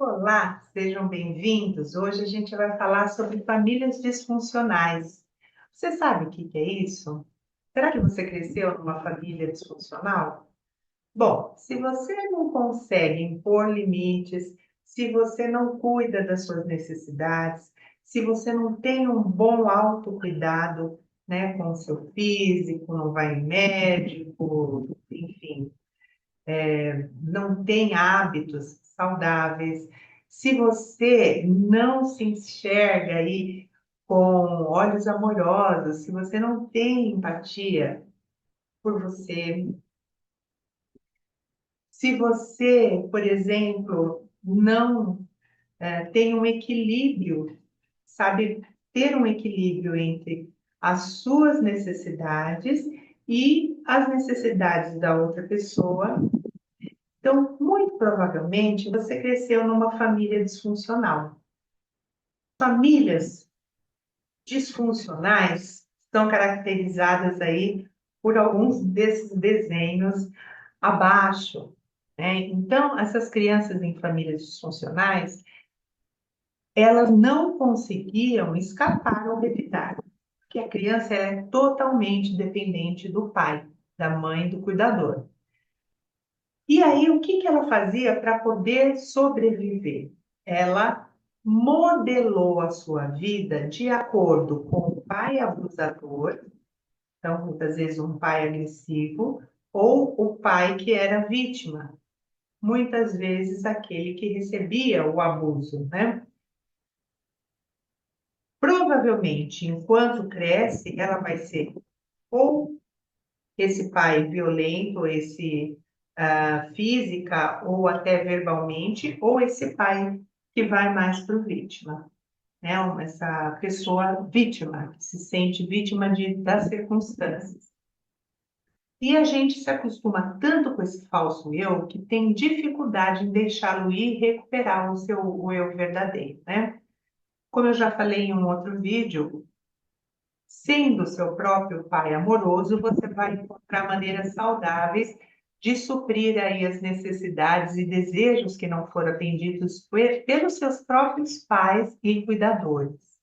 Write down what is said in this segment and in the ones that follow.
Olá, sejam bem-vindos. Hoje a gente vai falar sobre famílias disfuncionais. Você sabe o que é isso? Será que você cresceu numa família disfuncional? Bom, se você não consegue impor limites, se você não cuida das suas necessidades, se você não tem um bom autocuidado, né, com o seu físico, não vai em médico, enfim, não tem hábitos saudáveis, se você não se enxerga aí com olhos amorosos, se você não tem empatia por você, se você, por exemplo, não tem um equilíbrio, sabe, ter um equilíbrio entre as suas necessidades e as necessidades da outra pessoa. Então, muito provavelmente, você cresceu numa família disfuncional. Famílias disfuncionais são caracterizadas aí por alguns desses desenhos abaixo, né? Então, essas crianças em famílias disfuncionais, elas não conseguiam escapar ou revidar, porque a criança é totalmente dependente do pai, da mãe, do cuidador. E aí, o que ela fazia para poder sobreviver? Ela modelou a sua vida de acordo com o pai abusador, então, muitas vezes, um pai agressivo, ou o pai que era vítima, muitas vezes aquele que recebia o abuso, né? Provavelmente, enquanto cresce, ela vai ser ou esse pai violento, esse física ou até verbalmente, ou esse pai que vai mais para o vítima, né? Essa pessoa vítima, que se sente vítima das circunstâncias. E a gente se acostuma tanto com esse falso eu que tem dificuldade em deixá-lo ir e recuperar o eu verdadeiro, né? Como eu já falei em um outro vídeo, sendo seu próprio pai amoroso, você vai encontrar maneiras saudáveis de suprir aí as necessidades e desejos que não foram atendidos pelos seus próprios pais e cuidadores.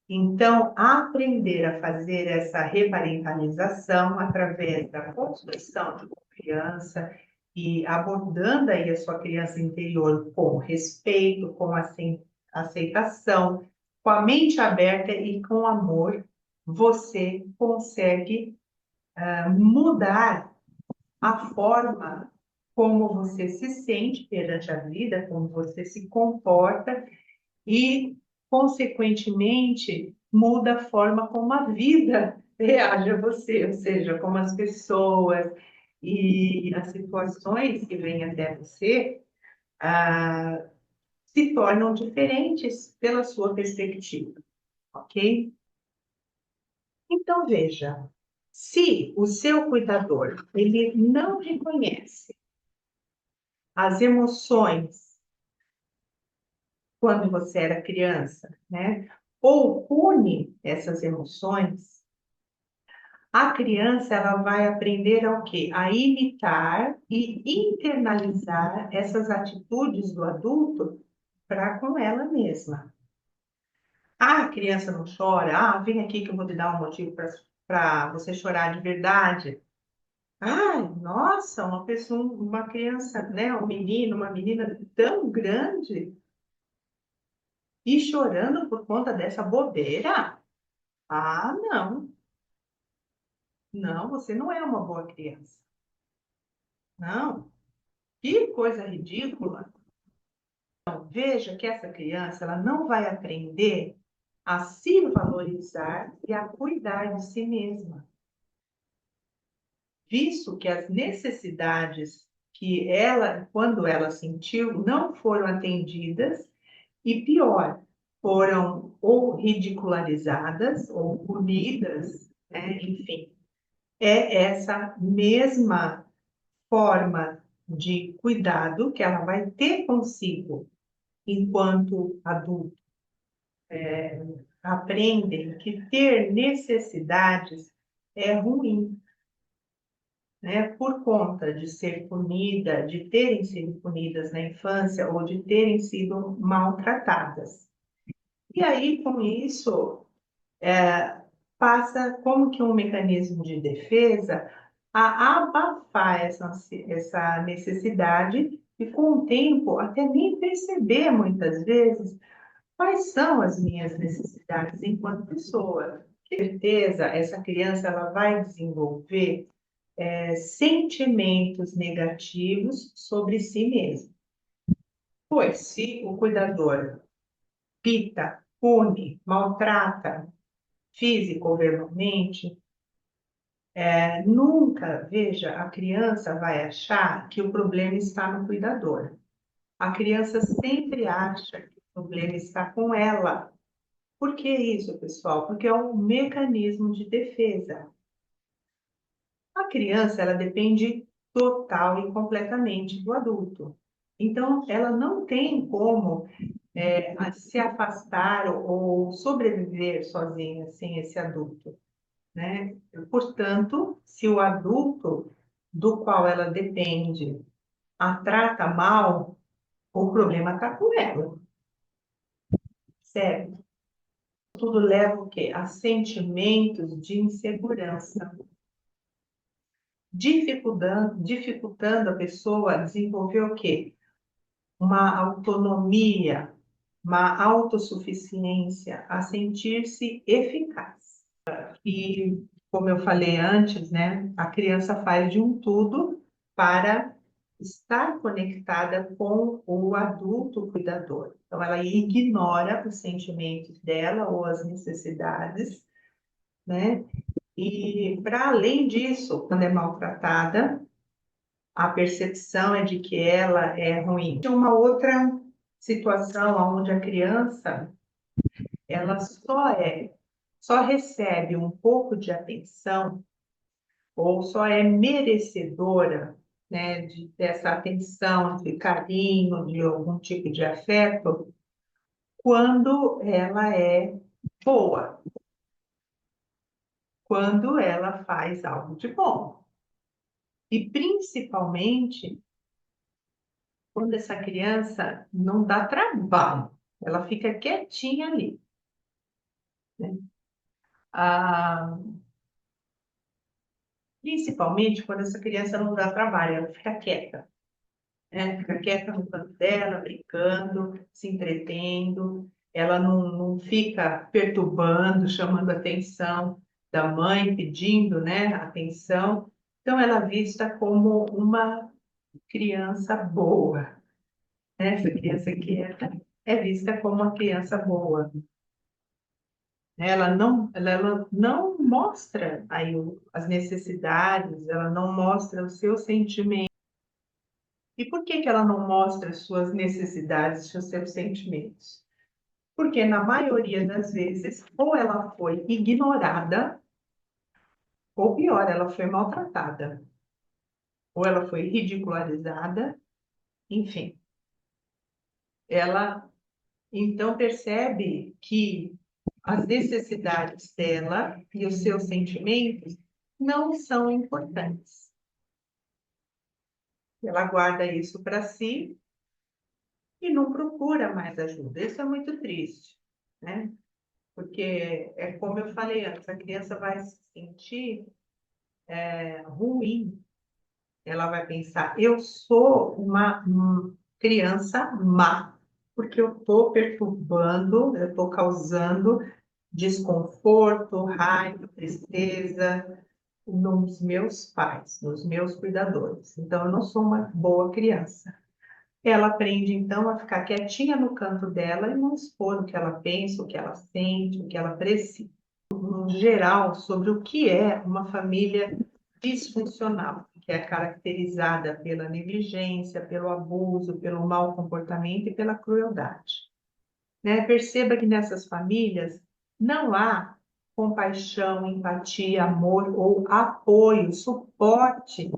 Então, aprender a fazer essa reparentalização através da construção de confiança e abordando aí a sua criança interior com respeito, com aceitação, com a mente aberta e com amor, você consegue mudar a forma como você se sente perante a vida, como você se comporta e, consequentemente, muda a forma como a vida reage a você, ou seja, como as pessoas e as situações que vêm até você ah, se tornam diferentes pela sua perspectiva, ok? Então, veja, se o seu cuidador ele não reconhece as emoções quando você era criança, né? Ou pune essas emoções, a criança ela vai aprender ao quê? A imitar e internalizar essas atitudes do adulto para com ela mesma. Ah, a criança não chora. Ah, vem aqui que eu vou te dar um motivo para você chorar de verdade. Ai, nossa, uma pessoa, uma criança, né, um menino, uma menina tão grande e chorando por conta dessa bobeira? Ah, não, não, você não é uma boa criança. Não, que coisa ridícula. Então, veja que essa criança, ela não vai aprender a se valorizar e a cuidar de si mesma, visto que as necessidades que ela, quando ela sentiu, não foram atendidas e pior, foram ou ridicularizadas ou punidas, né? Enfim, é essa mesma forma de cuidado que ela vai ter consigo enquanto adulto. Aprendem que ter necessidades é ruim. né, por conta de ser punida, de terem sido punidas na infância ou de terem sido maltratadas. E aí, com isso, passa como que um mecanismo de defesa a abafar essa necessidade e, com o tempo, até nem perceber, muitas vezes, quais são as minhas necessidades enquanto pessoa. Com certeza, essa criança ela vai desenvolver sentimentos negativos sobre si mesma. Pois, se o cuidador pita, pune, maltrata, físico ou verbalmente, nunca, veja, a criança vai achar que o problema está no cuidador. A criança sempre acha que o problema está com ela. Por que isso, pessoal? Porque é um mecanismo de defesa. A criança, ela depende total e completamente do adulto. Então, ela não tem como se afastar ou sobreviver sozinha sem esse adulto, né? Portanto, se o adulto do qual ela depende a trata mal, o problema está com ela, certo? Tudo leva o quê? A sentimentos de insegurança, dificultando a pessoa a desenvolver o quê? Uma autonomia, uma autossuficiência, a sentir-se eficaz. E, como eu falei antes, né, a criança faz de um tudo para estar conectada com o adulto cuidador. Então, ela ignora os sentimentos dela ou as necessidades, né? E, para além disso, quando é maltratada, a percepção é de que ela é ruim. Tem uma outra situação onde a criança ela só recebe um pouco de atenção ou só é merecedora, né, dessa atenção, de carinho, de algum tipo de afeto, quando ela é boa, quando ela faz algo de bom. E principalmente quando essa criança não dá trabalho, ela fica quietinha ali, né? Ah, principalmente quando essa criança não dá trabalho, ela fica quieta, né? Fica quieta no canto dela, brincando, se entretendo, ela não fica perturbando, chamando a atenção da mãe, pedindo, né, atenção. Então, ela é vista como uma criança boa, né? Essa criança quieta é vista como uma criança boa. Ela não mostra aí as necessidades, ela não mostra os seus sentimentos. E por que que ela não mostra as suas necessidades e os seus sentimentos? Porque na maioria das vezes, ou ela foi ignorada, ou pior, ela foi maltratada, ou ela foi ridicularizada, enfim. Ela então percebe que as necessidades dela e os seus sentimentos não são importantes. Ela guarda isso para si e não procura mais ajuda. Isso é muito triste, né? Porque é como eu falei antes, a criança vai se sentir ruim. Ela vai pensar, eu sou uma criança má, porque eu estou perturbando, eu estou causando desconforto, raiva, tristeza nos meus pais, nos meus cuidadores. Então, eu não sou uma boa criança. Ela aprende, então, a ficar quietinha no canto dela e não expor o que ela pensa, o que ela sente, o que ela precisa. No geral, sobre o que é uma família disfuncional, que é caracterizada pela negligência, pelo abuso, pelo mau comportamento e pela crueldade. Né? Perceba que nessas famílias não há compaixão, empatia, amor ou apoio, suporte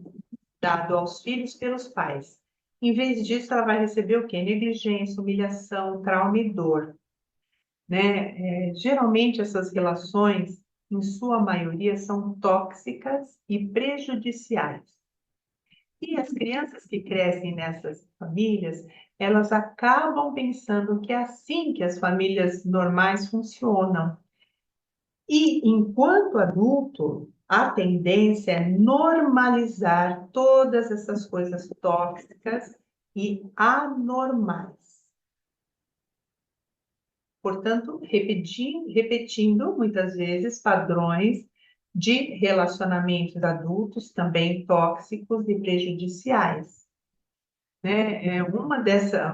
dado aos filhos pelos pais. Em vez disso, ela vai receber o quê? Negligência, humilhação, trauma e dor. Né? Geralmente, essas relações, em sua maioria, são tóxicas e prejudiciais. E as crianças que crescem nessas famílias, elas acabam pensando que é assim que as famílias normais funcionam. E, enquanto adulto, a tendência é normalizar todas essas coisas tóxicas e anormais. Portanto, repetindo muitas vezes padrões de relacionamentos adultos também tóxicos e prejudiciais, né?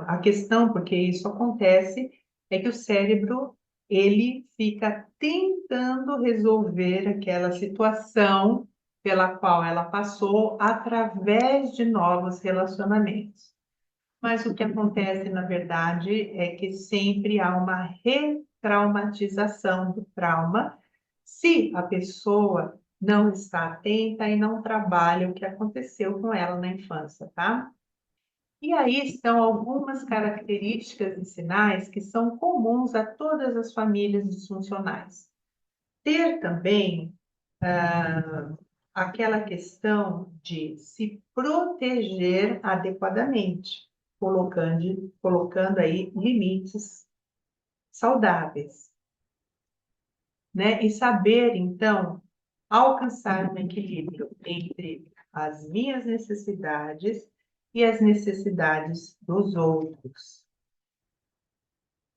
A questão, porque isso acontece, é que o cérebro ele fica tentando resolver aquela situação pela qual ela passou através de novos relacionamentos. Mas o que acontece, na verdade, é que sempre há uma retraumatização do trauma se a pessoa não está atenta e não trabalha o que aconteceu com ela na infância, tá? E aí estão algumas características e sinais que são comuns a todas as famílias disfuncionais. Ter também aquela questão de se proteger adequadamente, colocando aí limites saudáveis, né? E saber, então, alcançar um equilíbrio entre as minhas necessidades e as necessidades dos outros.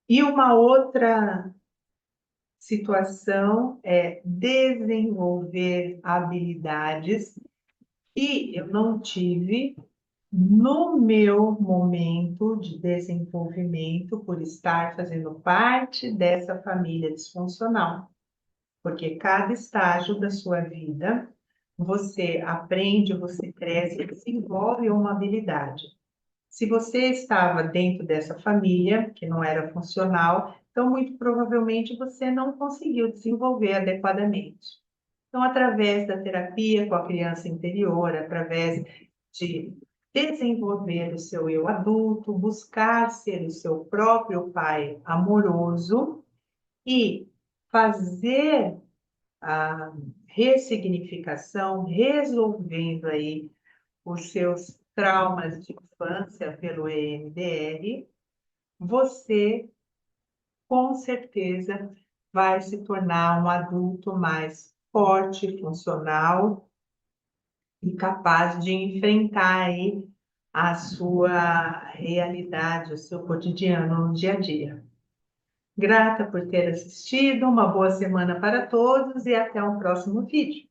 E uma outra situação é desenvolver habilidades que eu não tive no meu momento de desenvolvimento por estar fazendo parte dessa família disfuncional. Porque cada estágio da sua vida, você aprende, você cresce e desenvolve uma habilidade. Se você estava dentro dessa família, que não era funcional, então muito provavelmente você não conseguiu desenvolver adequadamente. Então, através da terapia com a criança interior, através de desenvolver o seu eu adulto, buscar ser o seu próprio pai amoroso e fazer a ressignificação, resolvendo aí os seus traumas de infância pelo EMDR, você com certeza vai se tornar um adulto mais forte, funcional e capaz de enfrentar aí a sua realidade, o seu cotidiano no dia a dia. Grata por ter assistido, uma boa semana para todos e até o próximo vídeo.